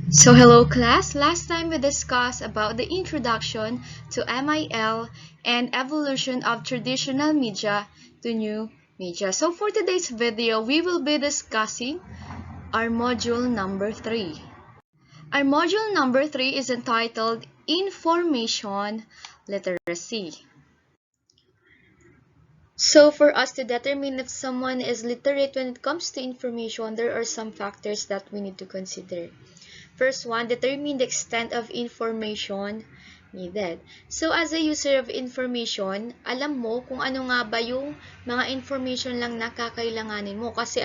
So hello class, last time we discussed about the introduction to MIL and evolution of traditional media to new media. So for today's video, we will be discussing our module number 3. Our module number 3 is entitled Information Literacy. So for us to determine if someone is literate when it comes to information, there are some factors that we need to consider. First one, determine the extent of information needed. So as a user of information, alam mo kung ano nga ba yung mga information lang na kakailanganin mo. Kasi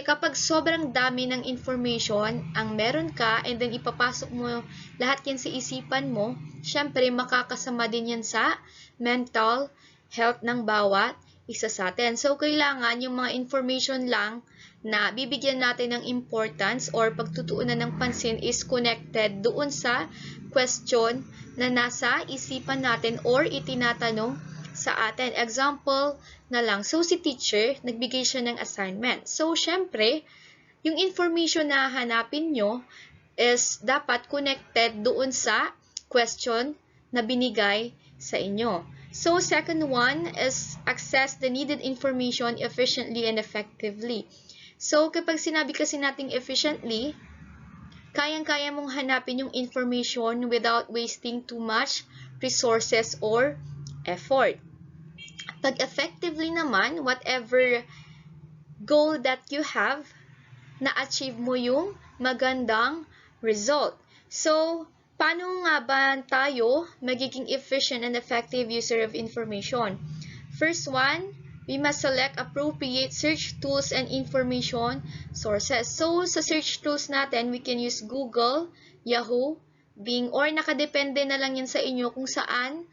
kapag sobrang dami ng information ang meron ka and then ipapasok mo lahat yan sa isipan mo, syempre makakasama din yan sa mental health ng bawat isa sa atin. So kailangan yung mga information lang na bibigyan natin ng importance or pagtutuunan ng pansin is connected doon sa question na nasa isipan natin or itinatanong sa atin. Example na lang. So, si teacher, nagbigay siya ng assignment. So, syempre, yung information na hanapin nyo is dapat connected doon sa question na binigay sa inyo. So, second one is access the needed information efficiently and effectively. So, kapag sinabi kasi nating efficiently, kayang-kaya mong hanapin yung information without wasting too much resources or effort. Pag effectively naman, whatever goal that you have, na-achieve mo yung magandang result. So, paano nga ba tayo magiging efficient and effective user of information? First one, we must select appropriate search tools and information sources. So, sa search tools natin, we can use Google, Yahoo, Bing, or nakadepende na lang yan sa inyo kung saan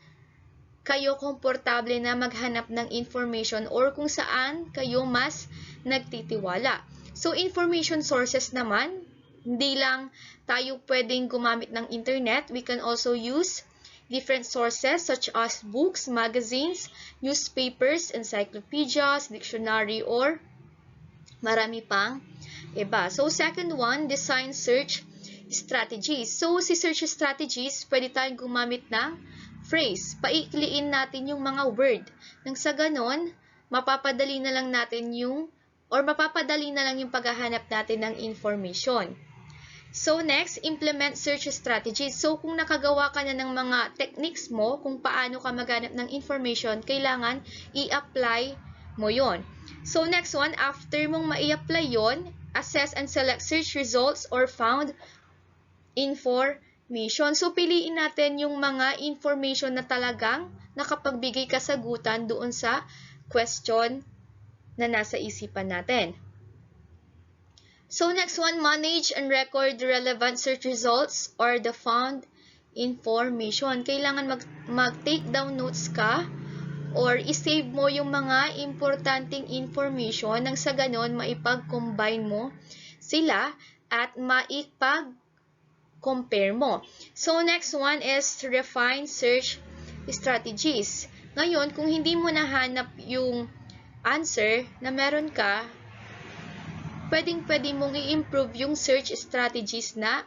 kayo komportable na maghanap ng information or kung saan kayo mas nagtitiwala. So, information sources naman, hindi lang tayo pwedeng gumamit ng internet. We can also use different sources such as books, magazines, newspapers, encyclopedias, dictionary, or marami pang iba. So, second one, design search strategies. So, si search strategies, pwede tayong gumamit ng phrase. Paikliin natin yung mga word. Nang sa ganon, mapapadali na lang yung paghahanap natin ng information. So next, implement search strategies. So kung nakagawa ka na ng mga techniques mo kung paano ka maghanap ng information, kailangan i-apply mo yon. So next one, after mong ma-i-apply yon, assess and select search results or found information. So, piliin natin yung mga information na talagang nakapagbigay kasagutan doon sa question na nasa isipan natin. So, next one, manage and record the relevant search results or the found information. Kailangan mag-take down notes ka or i-save mo yung mga importanteng information nang sa ganon maipag-combine mo sila at compare mo. So, next one is refine search strategies. Ngayon, kung hindi mo nahanap yung answer na meron ka, pwede mong i-improve yung search strategies na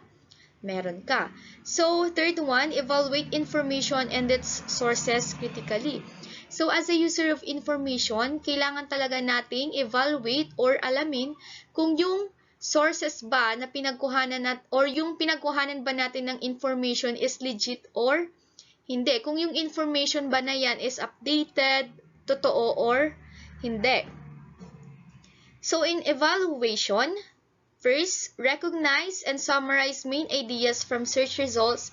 meron ka. So, third one, evaluate information and its sources critically. So, as a user of information, kailangan talaga nating evaluate or alamin kung yung sources ba na pinagkuhanan or yung pinagkuhanan ba natin ng information is legit or hindi. Kung yung information ba na yan is updated, totoo or hindi. So in evaluation, first, recognize and summarize main ideas from search results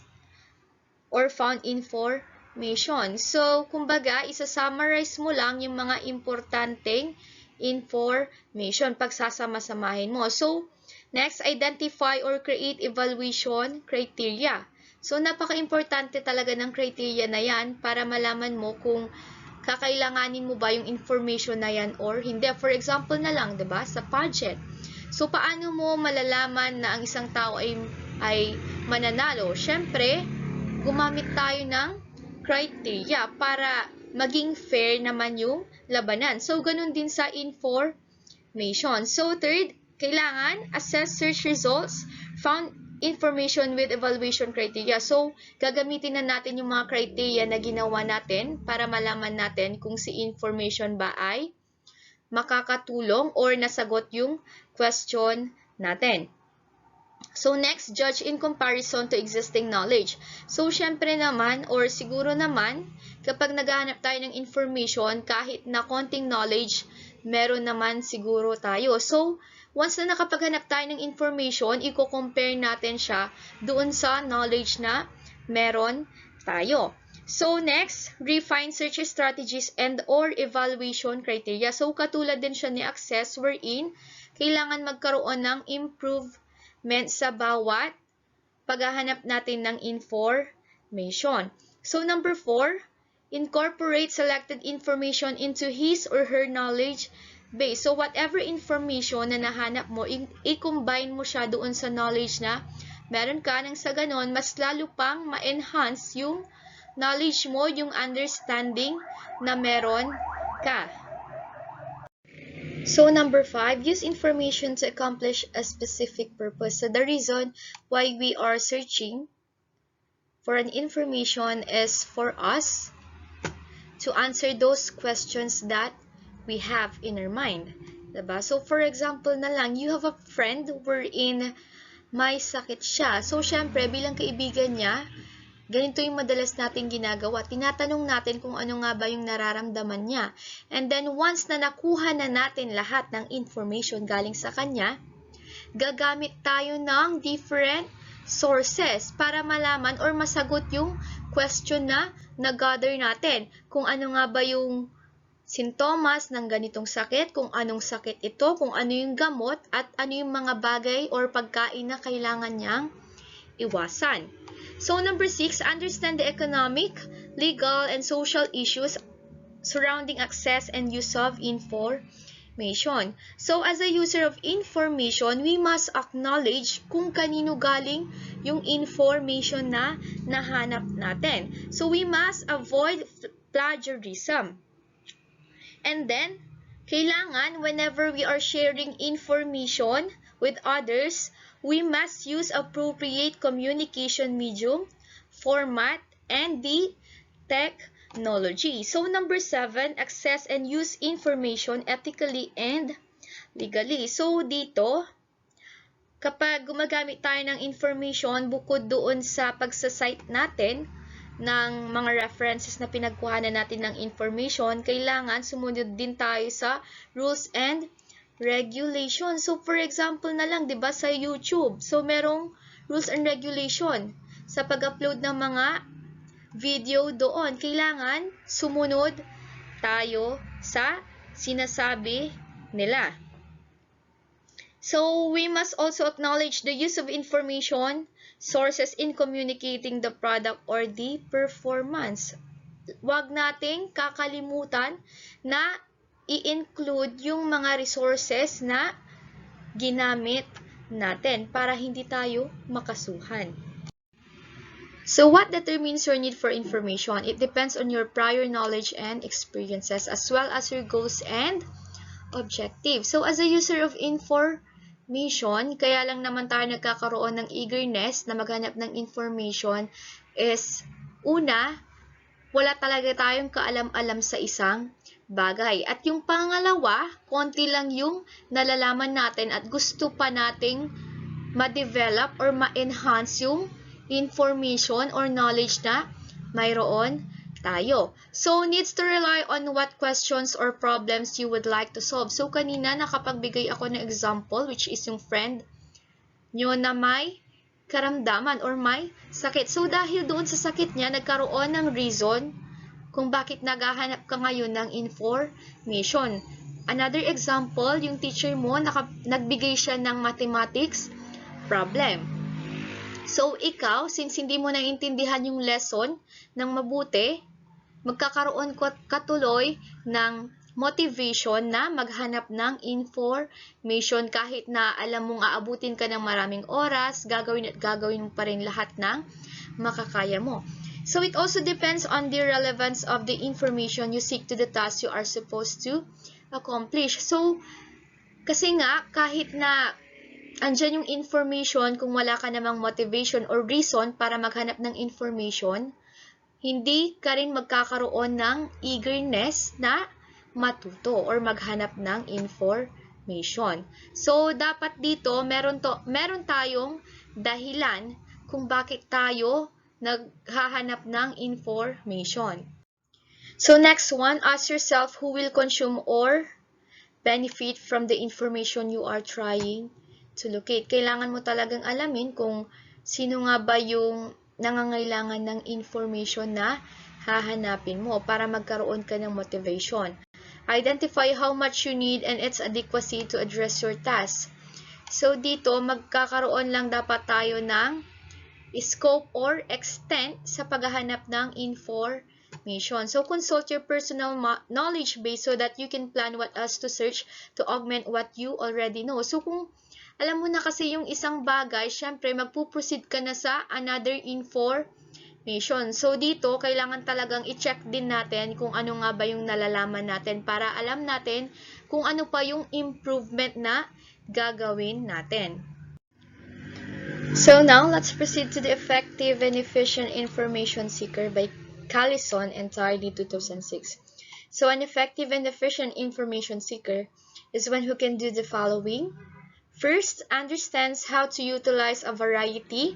or found information. So, kumbaga, isa-summarize mo lang yung mga importanteng information pagsasama-samahin mo. So, next, identify or create evaluation criteria. So, napaka-importante talaga ng criteria na yan para malaman mo kung kakailanganin mo ba yung information na yan or hindi. For example na lang, diba? Sa budget. So, paano mo malalaman na ang isang tao ay mananalo? Siyempre, gumamit tayo ng criteria para maging fair naman yung labanan. So, ganun din sa information. So, third, kailangan assess search results, found information with evaluation criteria. So, gagamitin na natin yung mga criteria na ginawa natin para malaman natin kung si information ba ay makakatulong or nasagot yung question natin. So, next, judge in comparison to existing knowledge. So, syempre naman or siguro naman, kapag naghahanap tayo ng information, kahit na konting knowledge, meron naman siguro tayo. So, once na nakapaghanap tayo ng information, i-compare natin siya doon sa knowledge na meron tayo. So, next, refine search strategies and or evaluation criteria. So, katulad din siya ni Access wherein kailangan magkaroon ng improvement sa bawat paghahanap natin ng information. So, number 4, incorporate selected information into his or her knowledge base. So, whatever information na nahanap mo, i-combine mo siya doon sa knowledge na meron ka, nang sa ganon, mas lalo pang ma-enhance yung knowledge mo, yung understanding na meron ka. So, number 5, use information to accomplish a specific purpose. So, the reason why we are searching for an information is for us to answer those questions that we have in our mind. Diba? So, for example na lang, you have a friend wherein may sakit siya. So, syempre, bilang kaibigan niya, ganito yung madalas natin ginagawa. Tinatanong natin kung ano nga ba yung nararamdaman niya. And then, once na nakuha na natin lahat ng information galing sa kanya, gagamit tayo ng different sources para malaman or masagot yung question na nag-gather natin. Kung ano nga ba yung sintomas ng ganitong sakit, kung anong sakit ito, kung ano yung gamot, at ano yung mga bagay or pagkain na kailangan niyang iwasan. So, number 6, understand the economic, legal, and social issues surrounding access and use of information. So, as a user of information, we must acknowledge kung kanino galing yung information na nahanap natin. So, we must avoid plagiarism. And then, kailangan whenever we are sharing information with others, we must use appropriate communication medium, format, and the technology. So, number 7, access and use information ethically and legally. So, dito, kapag gumagamit tayo ng information, bukod doon sa pagsasite natin ng mga references na pinagkuhanan natin ng information, kailangan sumunod din tayo sa rules and regulation. So, for example na lang, 'di ba, sa YouTube. So, merong rules and regulation sa pag-upload ng mga video doon. Kailangan sumunod tayo sa sinasabi nila. So, we must also acknowledge the use of information sources in communicating the product or the performance. Huwag nating kakalimutan na i-include yung mga resources na ginamit natin para hindi tayo makasuhan. So, what determines your need for information? It depends on your prior knowledge and experiences as well as your goals and objectives. So, as a user of information, kaya lang naman tayo nagkakaroon ng eagerness na maghanap ng information is, una, wala talaga tayong kaalam-alam sa isang bagay. At yung pangalawa, konti lang yung nalalaman natin at gusto pa nating ma-develop or ma-enhance yung information or knowledge na mayroon tayo. So, needs to rely on what questions or problems you would like to solve. So, kanina nakapagbigay ako ng example, which is yung friend nyo na may karamdaman or may sakit. So, dahil doon sa sakit niya, nagkaroon ng reason kung bakit naghahanap ka ngayon ng information. Another example, yung teacher mo, nagbigay siya ng mathematics problem. So, ikaw, since hindi mo naiintindihan yung lesson ng mabuti, magkakaroon katuloy ng motivation na maghanap ng information kahit na alam mong aabutin ka ng maraming oras, gagawin at gagawin mo pa rin lahat ng makakaya mo. So, it also depends on the relevance of the information you seek to the task you are supposed to accomplish. So, Kasi nga, kahit na andyan yung information, kung wala ka namang motivation or reason para maghanap ng information, hindi ka rin magkakaroon ng eagerness na matuto or maghanap ng information. So, dapat dito, meron tayong dahilan kung bakit tayo naghahanap ng information. So, next one, ask yourself who will consume or benefit from the information you are trying to locate. Kailangan mo talagang alamin kung sino nga ba yung nangangailangan ng information na hahanapin mo para magkaroon ka ng motivation. Identify how much you need and its adequacy to address your task. So, dito, magkakaroon lang dapat tayo ng scope or extent sa paghahanap ng information. So, consult your personal knowledge base so that you can plan what else to search to augment what you already know. So, kung alam mo na kasi yung isang bagay, syempre, magpuproceed ka na sa another information. So, dito, kailangan talagang i-check din natin kung ano nga ba yung nalalaman natin para alam natin kung ano pa yung improvement na gagawin natin. So now, let's proceed to the Effective and Efficient Information Seeker by Callison and Tardy 2006. So an effective and efficient information seeker is one who can do the following. First, understands how to utilize a variety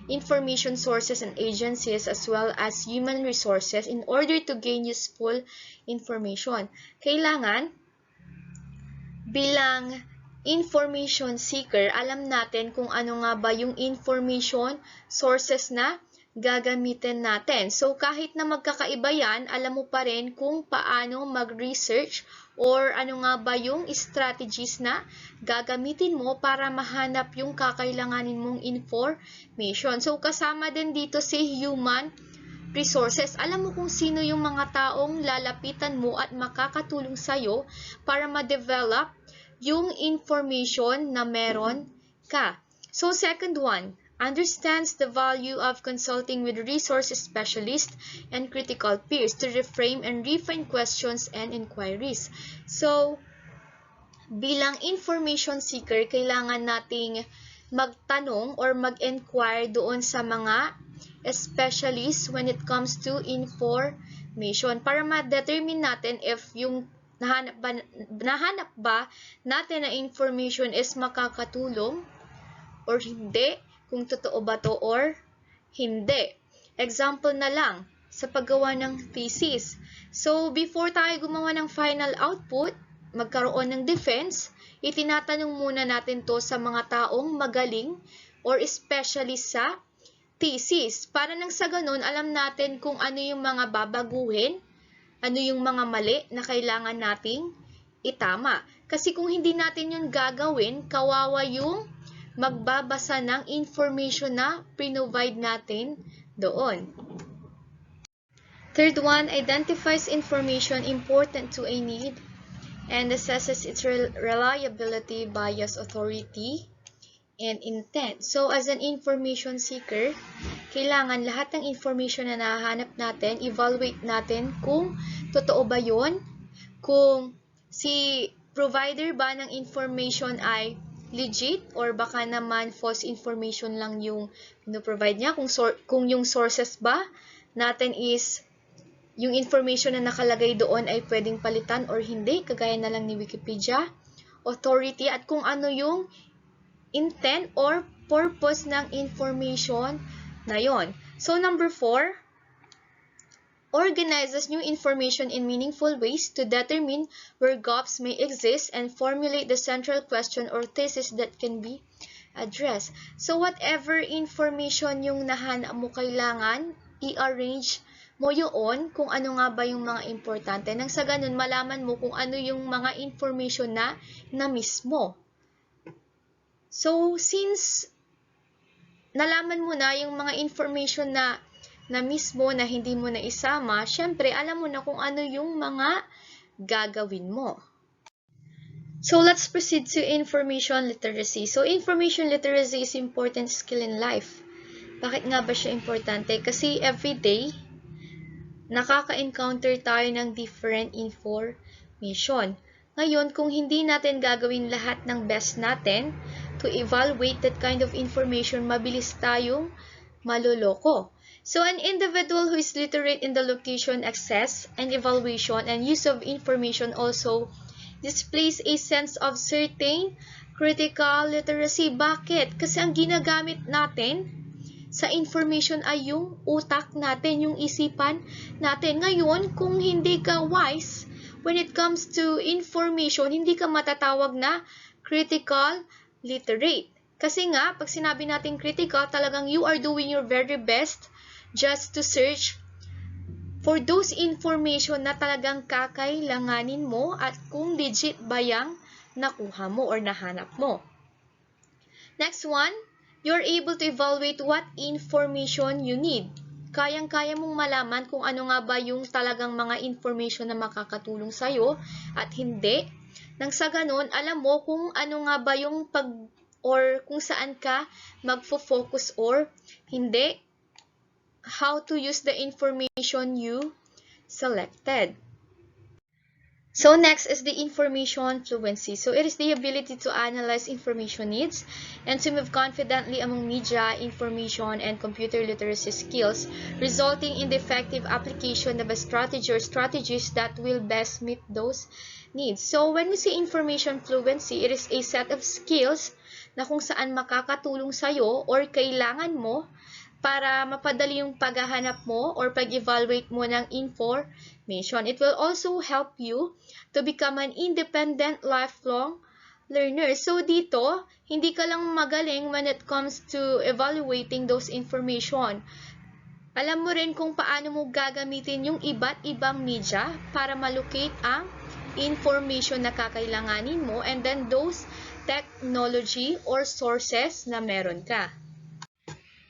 information sources and agencies as well as human resources in order to gain useful information. Kailangan, bilang information seeker, alam natin kung ano nga ba yung information sources na gagamitin natin. So, kahit na magkakaiba yan, alam mo pa rin kung paano mag-research or ano nga ba yung strategies na gagamitin mo para mahanap yung kakailanganin mong information. So, kasama din dito si human resources. Alam mo kung sino yung mga taong lalapitan mo at makakatulong sa'yo para ma-develop yung information na meron ka. So, second one, understands the value of consulting with resource specialists and critical peers to reframe and refine questions and inquiries. So, bilang information seeker, kailangan nating magtanong or mag-inquire doon sa mga specialists when it comes to information para ma-determine natin if yung nahanap ba natin na information is makakatulong or hindi, kung totoo ba to or hindi. Example na lang, sa paggawa ng thesis. So, before tayo gumawa ng final output, magkaroon ng defense, itinatanong muna natin to sa mga taong magaling or specialist sa thesis. Para nang sa ganun, alam natin kung ano yung mga babaguhin, ano yung mga mali na kailangan nating itama. Kasi kung hindi natin yun gagawin, kawawa yung magbabasa ng information na provide natin doon. Third one, identifies information important to a need and assesses its reliability, bias, authority, and intent. So, as an information seeker, kailangan lahat ng information na nahanap natin, evaluate natin kung totoo ba yun, kung si provider ba ng information ay legit or baka naman false information lang yung provide niya, kung yung sources ba natin is yung information na nakalagay doon ay pwedeng palitan or hindi, kagaya na lang ni Wikipedia, authority, at kung ano yung intent or purpose ng information na yon. So, number 4, organizes new information in meaningful ways to determine where gaps may exist and formulate the central question or thesis that can be addressed. So, whatever information yung nahanap mo, kailangan i-arrange mo yun kung ano nga ba yung mga importante. Nang sa ganun, malaman mo kung ano yung mga information na na-miss mo. So, since nalaman mo na yung mga information na na-miss mo, na hindi mo na isama, syempre, alam mo na kung ano yung mga gagawin mo. So, let's proceed to information literacy. So, information literacy is important skill in life. Bakit nga ba siya importante? Kasi everyday, nakaka-encounter tayo ng different information. Ngayon, kung hindi natin gagawin lahat ng best natin to evaluate that kind of information, mabilis tayong maloloko. So, an individual who is literate in the location, access, and evaluation and use of information also displays a sense of certain critical literacy. Bakit? Kasi ang ginagamit natin sa information ay yung utak natin, yung isipan natin. Ngayon, kung hindi ka wise when it comes to information, hindi ka matatawag na critical literate. Kasi nga, pag sinabi natin critical, talagang you are doing your very best just to search for those information na talagang kakailanganin mo at kung legit ba yung nakuha mo or nahanap mo. Next one, you're able to evaluate what information you need. Kayang-kaya mong malaman kung ano nga ba yung talagang mga information na makakatulong sa'yo at hindi. Nang sa ganun, alam mo kung ano nga ba yung or kung saan ka magfo-focus or hindi. How to use the information you selected. So next is the information fluency. So it is the ability to analyze information needs and to move confidently among media, information, and computer literacy skills, resulting in the effective application of a strategy or strategies that will best meet those needs. So when we say information fluency, it is a set of skills na kung saan makakatulong sa'yo or kailangan mo para mapadali yung paghahanap mo or pag-evaluate mo ng information. It will also help you to become an independent lifelong learner. So dito, hindi ka lang magaling when it comes to evaluating those information. Alam mo rin kung paano mo gagamitin yung iba't ibang media para malocate ang information na kakailanganin mo and then those technology or sources na meron ka.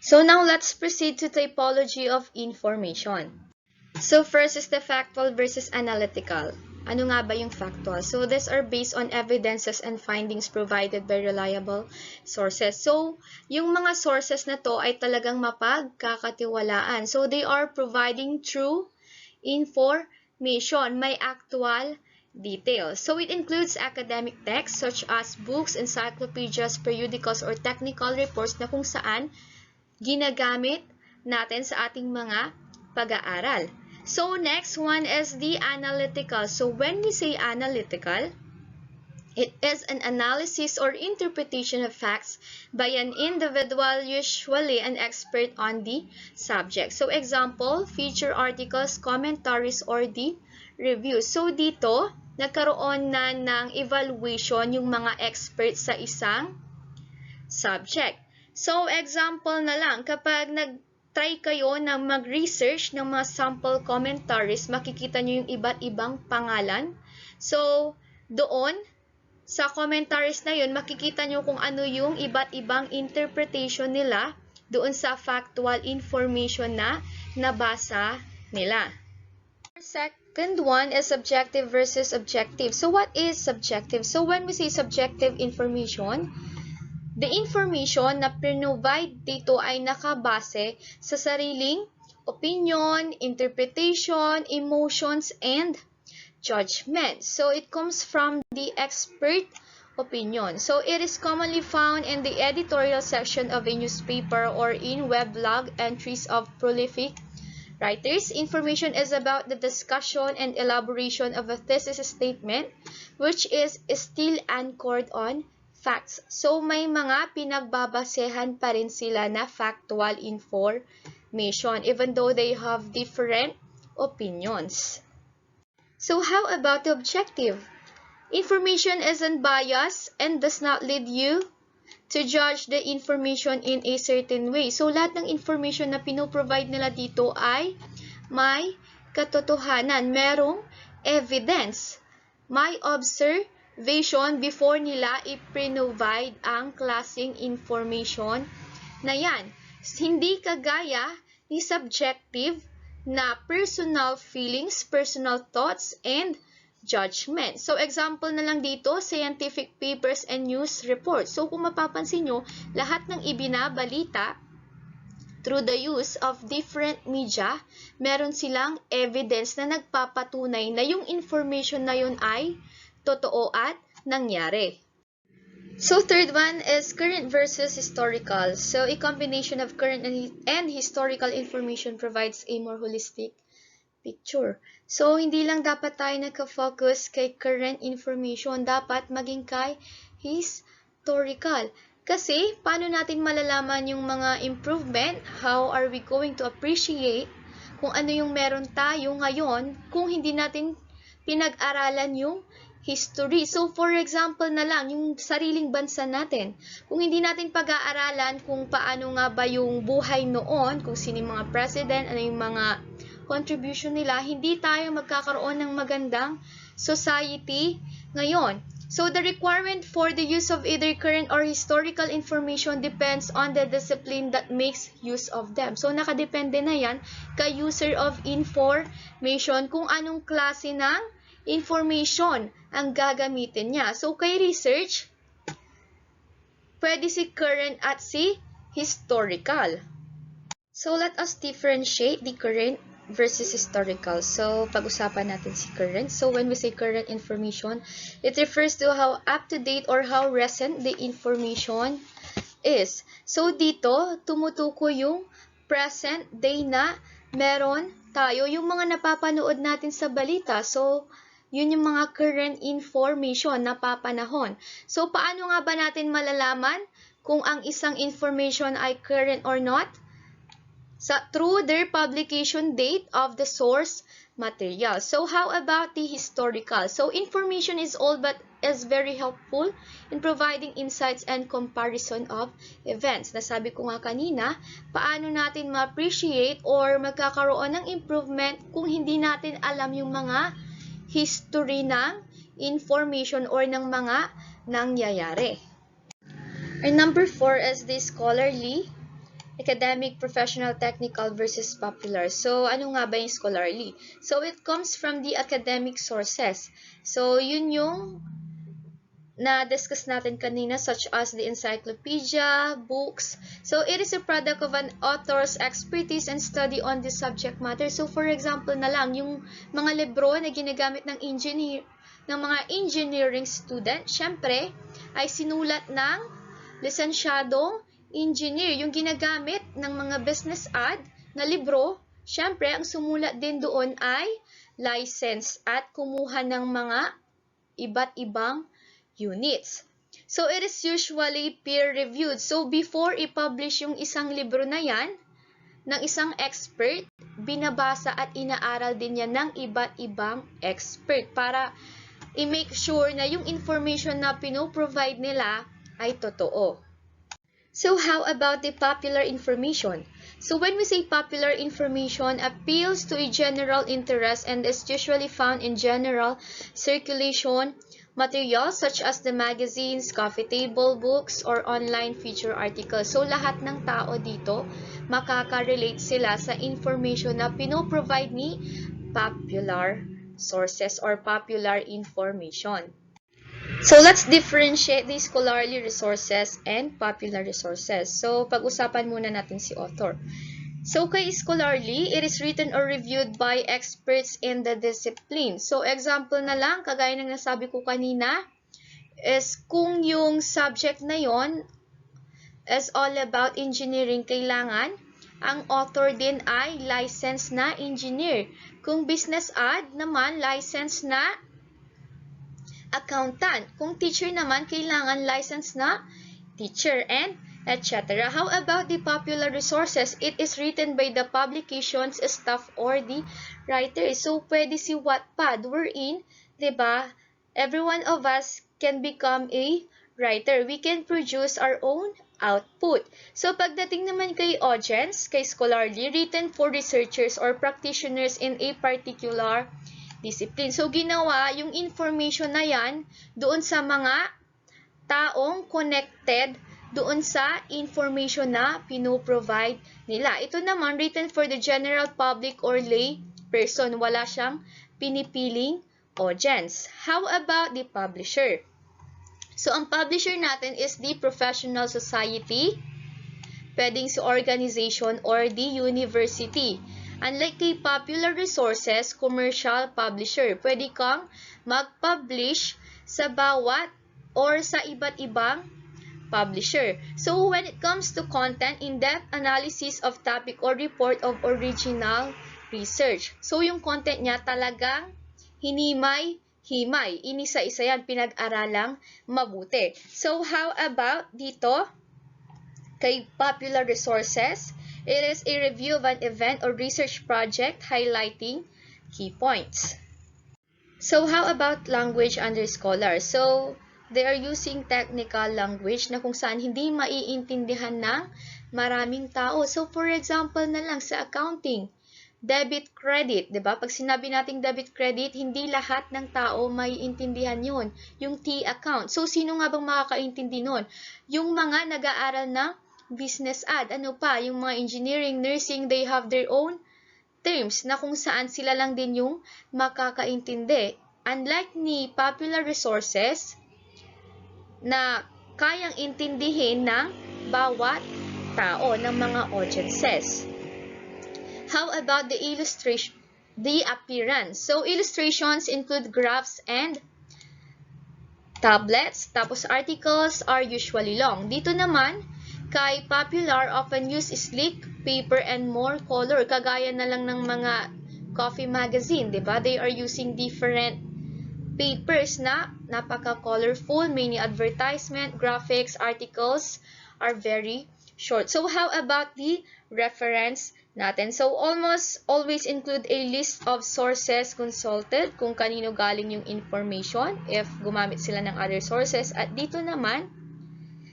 So now let's proceed to typology of information. So first is the factual versus analytical. Ano nga ba yung factual? So these are based on evidences and findings provided by reliable sources. So yung mga sources na to ay talagang mapagkakatiwalaan. So they are providing true information, may actual details. So it includes academic texts such as books, encyclopedias, periodicals, or technical reports na kung saan ginagamit natin sa ating mga pag-aaral. So, next one is the analytical. So, when we say analytical, it is an analysis or interpretation of facts by an individual, usually an expert on the subject. So, example, feature articles, commentaries, or the reviews. So, dito, nagkaroon na ng evaluation yung mga experts sa isang subject. So, example na lang, kapag nag-try kayo na mag-research ng mga sample commentaries, makikita nyo yung iba't ibang pangalan. So, doon, sa commentaries na yun, makikita nyo kung ano yung iba't ibang interpretation nila doon sa factual information na nabasa nila. Second one is subjective versus objective. So, what is subjective? So, when we say subjective information, the information na provide dito ay nakabase sa sariling opinion, interpretation, emotions, and judgment. So, it comes from the expert opinion. So, it is commonly found in the editorial section of a newspaper or in weblog entries of prolific writers. Information is about the discussion and elaboration of a thesis statement which is still anchored on facts. So, may mga pinagbabasehan pa rin sila na factual information even though they have different opinions. So, how about the objective? Information isn't biased and does not lead you to judge the information in a certain way. So, lahat ng information na pinoprovide nila dito ay may katotohanan, merong evidence, may observation before nila i-provide ang klaseng information na yan. Hindi kagaya ni subjective na personal feelings, personal thoughts, and judgment. So, example na lang dito, scientific papers and news reports. So, kung mapapansin nyo, lahat ng ibinabalita through the use of different media, meron silang evidence na nagpapatunay na yung information na yun ay totoo at nangyari. So third one is current versus historical. So a combination of current and historical information provides a more holistic picture. So hindi lang dapat tayo nagka-focus kay current information, dapat maging kay historical. Kasi paano natin malalaman yung mga improvement? How are we going to appreciate kung ano yung meron tayo ngayon kung hindi natin pinag-aralan yung history. So, for example na lang, yung sariling bansa natin. Kung hindi natin pag-aaralan kung paano nga ba yung buhay noon, kung sino yung mga president, ano yung mga contribution nila, hindi tayo magkakaroon ng magandang society ngayon. So, the requirement for the use of either current or historical information depends on the discipline that makes use of them. So, nakadepende na yan kay user of information kung anong klase ng information ang gagamitin niya. So, kay research, pwede si current at si historical. So, let us differentiate the current versus historical. So, pag-usapan natin si current. So, when we say current information, it refers to how up-to-date or how recent the information is. So, dito, tumutukoy yung present day na meron tayo, yung mga napapanood natin sa balita. So, yun yung mga current information na papanahon. So, paano nga ba natin malalaman kung ang isang information ay current or not? Through their publication date of the source material. So, how about the historical? So, information is all but is very helpful in providing insights and comparison of events. Nasabi ko nga kanina, paano natin ma-appreciate or magkakaroon ng improvement kung hindi natin alam yung mga history ng information or ng mga nangyayari. And number 4 is the scholarly, academic, professional, technical versus popular. So, ano nga ba yung scholarly? So, it comes from the academic sources. So, yun yung na-discuss natin kanina, such as the encyclopedia, books. So, it is a product of an author's expertise and study on the subject matter. So, for example na lang, yung mga libro na ginagamit ng mga engineering student, syempre, ay sinulat ng lisensyadong engineer. Yung ginagamit ng mga business ad na libro, syempre, ang sumulat din doon ay license at kumuha ng mga iba't ibang units. So, it is usually peer-reviewed. So, before i-publish yung isang libro na yan, ng isang expert, binabasa at inaaral din yan ng iba't ibang expert para i-make sure na yung information na pinoprovide nila ay totoo. So, how about the popular information? So, when we say popular information, appeals to a general interest and is usually found in general circulation materials such as the magazines, coffee table, books, or online feature articles. So, lahat ng tao dito, makaka-relate sila sa information na pinoprovide ni popular sources or popular information. So, let's differentiate the scholarly resources and popular resources. So, pag-usapan muna natin si author. So, kay scholarly, it is written or reviewed by experts in the discipline. So, example na lang, kagaya ng nasabi ko kanina, is kung yung subject na yon is all about engineering, kailangan ang author din ay licensed na engineer. Kung business ad naman, licensed na accountant. Kung teacher naman, kailangan licensed na teacher and etc. How about the popular resources? It is written by the publication's staff or the writer. So, pwede si Wattpad wherein, diba, every one of us can become a writer. We can produce our own output. So, pagdating naman kay audience, kay scholarly, written for researchers or practitioners in a particular discipline. So, ginawa yung information na yan doon sa mga taong connected doon sa information na pinoprovide nila. Ito naman, written for the general public or lay person. Wala siyang pinipiling audience. How about the publisher? So, ang publisher natin is the professional society, pwedeng si organization or the university. Unlike kay popular resources, commercial publisher, pwede kang mag-publish sa bawat or sa iba't ibang publisher. So, when it comes to content, in-depth analysis of topic or report of original research. So, yung content niya talagang hinimay-himay. Inisa-isa yan, pinag-aralang mabuti. So, how about dito? Kay popular resources, it is a review of an event or research project highlighting key points. So, how about language under scholars? So, they are using technical language na kung saan hindi maiintindihan ng maraming tao. So, for example na lang sa accounting, debit credit, 'di ba? Pag sinabi nating debit credit, hindi lahat ng tao maiintindihan 'yun. Yung T account. So, sino nga bang makakaintindi nun? Yung mga nag-aaral ng business ad. Ano pa? Yung mga engineering, nursing, they have their own terms na kung saan sila lang din yung makakaintindi. Unlike ni popular resources na kayang intindihin ng bawat tao, ng mga audiences. How about the illustration, the appearance? So, illustrations include graphs and tablets. Tapos, articles are usually long. Dito naman, kay popular, often use sleek paper and more color. Kagaya na lang ng mga coffee magazine, diba? They are using different papers na napaka-colorful. Many advertisement, graphics, articles are very short. So, how about the reference natin? So, almost always include a list of sources consulted, kung kanino galing yung information, if gumamit sila ng other sources. At dito naman,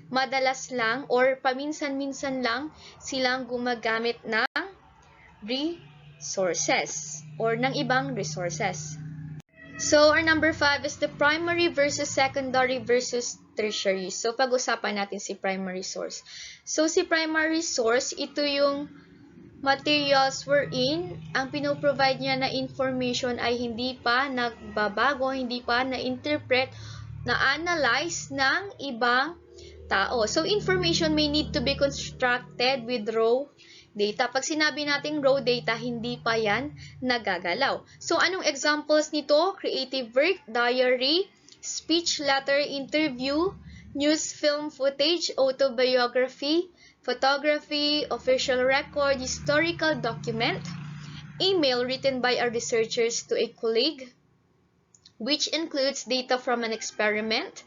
madalas lang or paminsan-minsan lang silang gumagamit ng resources or ng ibang resources. So, our number 5 is the primary versus secondary versus tertiary. So, pag-usapan natin si primary source. So, si primary source, ito yung materials wherein ang pinoprovide niya na information ay hindi pa nagbabago, hindi pa na-interpret, na-analyze ng ibang tao. So, information may need to be constructed with raw data. Pag sinabi nating raw data, hindi pa yan nagagalaw. So, anong examples nito? Creative work, diary, speech, letter, interview, news, film footage, autobiography, photography, official record, historical document, email written by our researchers to a colleague, which includes data from an experiment,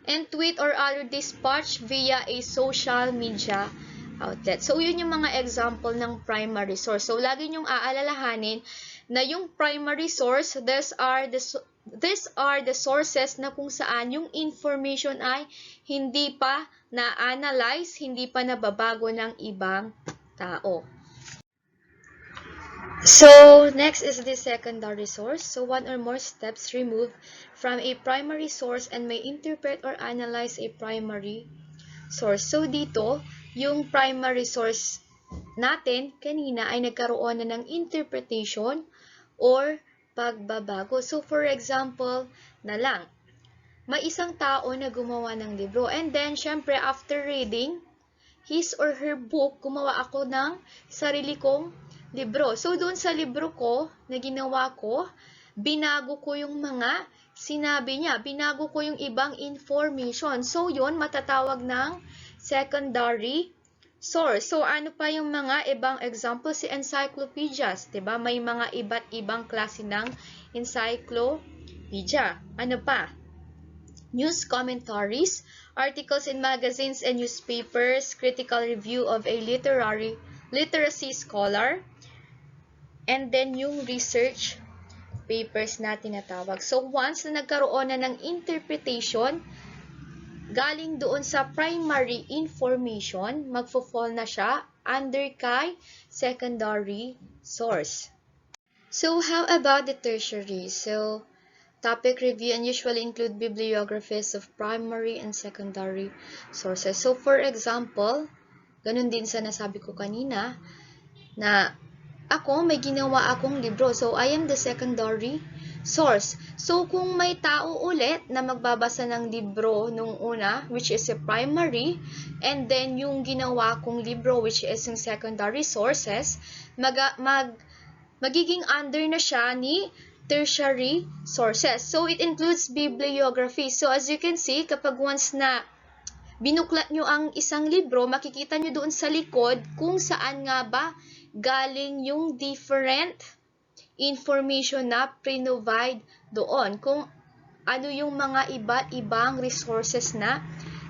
and tweet or other dispatch via a social media outlet. So, yun yung mga example ng primary source. So, lagi nyong aalalahanin na yung primary source, these are the sources na kung saan yung information ay hindi pa na-analyze, hindi pa nababago ng ibang tao. So, next is the secondary source. So, one or more steps removed from a primary source and may interpret or analyze a primary source. So, dito, yung primary source natin kanina ay nagkaroon na ng interpretation or pagbabago. So, for example na lang, may isang tao na gumawa ng libro and then, syempre, after reading his or her book, gumawa ako ng sarili kong libro. So, doon sa libro ko na ginawa ko, binago ko yung mga sinabi niya. Binago ko yung ibang information. So, yun, matatawag ng secondary source. So, ano pa yung mga ibang example? Si encyclopedias, diba? May mga iba't ibang klase ng encyclopedia. Ano pa? News commentaries, articles in magazines and newspapers, critical review of a literacy scholar, and then yung research papers na tinatawag. So, once na nagkaroon na ng interpretation, galing doon sa primary information, magfo-fall na siya under kay secondary source. So, how about the tertiary? So, topic review and usually include bibliographies of primary and secondary sources. So, for example, ganun din sa nasabi ko kanina, na ako, may ginawa akong libro. So, I am the secondary source. So, kung may tao ulit na magbabasa ng libro nung una, which is a primary, and then yung ginawa kong libro, which is yung secondary sources, magiging under na siya ni tertiary sources. So, it includes bibliography. So, as you can see, kapag once na binuklat nyo ang isang libro, makikita nyo doon sa likod kung saan nga ba galing yung different information na provide doon. Kung ano yung mga iba't ibang resources na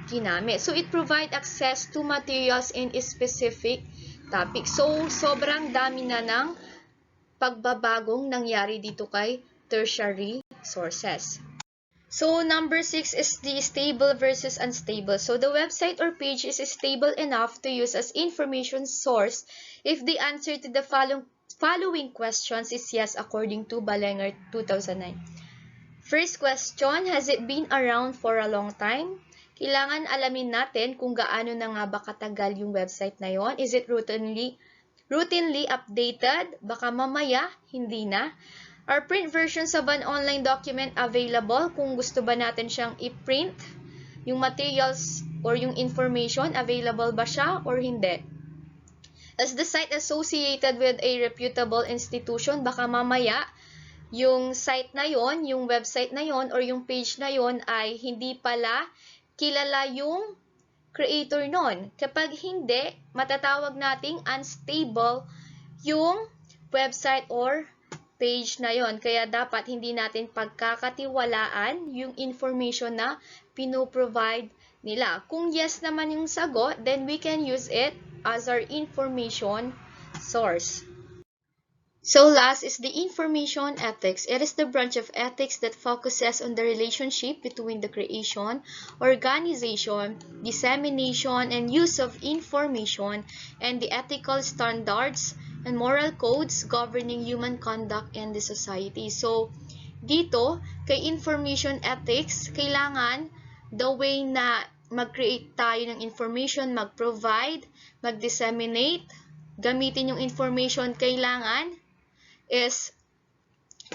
ginamit. So, it provide access to materials in a specific topic. So, sobrang dami na ng pagbabagong nangyari dito kay tertiary sources. So, number 6 is the stable versus unstable. So, the website or page is stable enough to use as information source if the answer to the following questions is yes, according to Balenger 2009. First question, has it been around for a long time? Kailangan alamin natin kung gaano na nga ba katagal yung website na yon. Is it routinely updated? Baka mamaya, hindi na. Are print versions of an online document available? Kung gusto ba natin siyang i-print, yung materials or yung information, available ba siya or hindi? Is the site associated with a reputable institution? Baka mamaya, yung site na yon, yung website na yon, or yung page na yon ay hindi pala kilala yung creator nun. Kapag hindi, matatawag nating unstable yung website or page na yon. Kaya dapat hindi natin pagkakatiwalaan yung information na pinoprovide nila. Kung yes naman yung sagot, then we can use it as our information source. So last is the information ethics. It is the branch of ethics that focuses on the relationship between the creation, organization, dissemination, and use of information, and the ethical standards and moral codes governing human conduct in the society. So, dito, kay information ethics, kailangan the way na mag-create tayo ng information, mag-provide, mag-disseminate, gamitin yung information, kailangan is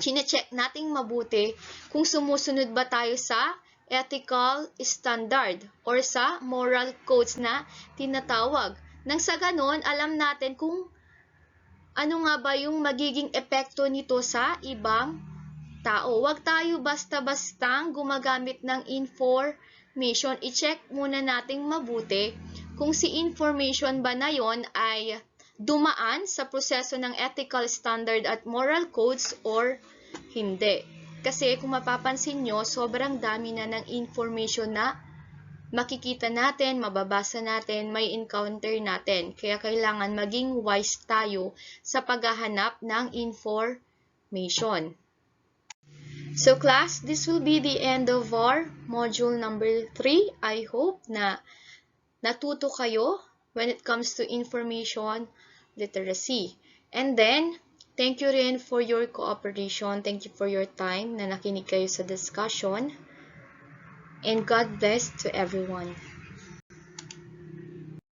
chine-check nating mabuti kung sumusunod ba tayo sa ethical standard or sa moral codes na tinatawag. Nang sa ganon, alam natin kung ano nga ba yung magiging epekto nito sa ibang tao. Huwag tayo basta-bastang gumagamit ng information. I-check muna nating mabuti kung si information ba na yon ay dumaan sa proseso ng ethical standard at moral codes or hindi. Kasi kung mapapansin nyo, sobrang dami na ng information na makikita natin, mababasa natin, may encounter natin. Kaya kailangan maging wise tayo sa paghahanap ng information. So class, this will be the end of our module number 3. I hope na natuto kayo when it comes to information literacy. And then, thank you rin for your cooperation. Thank you for your time na nakinig kayo sa discussion. And God bless to everyone.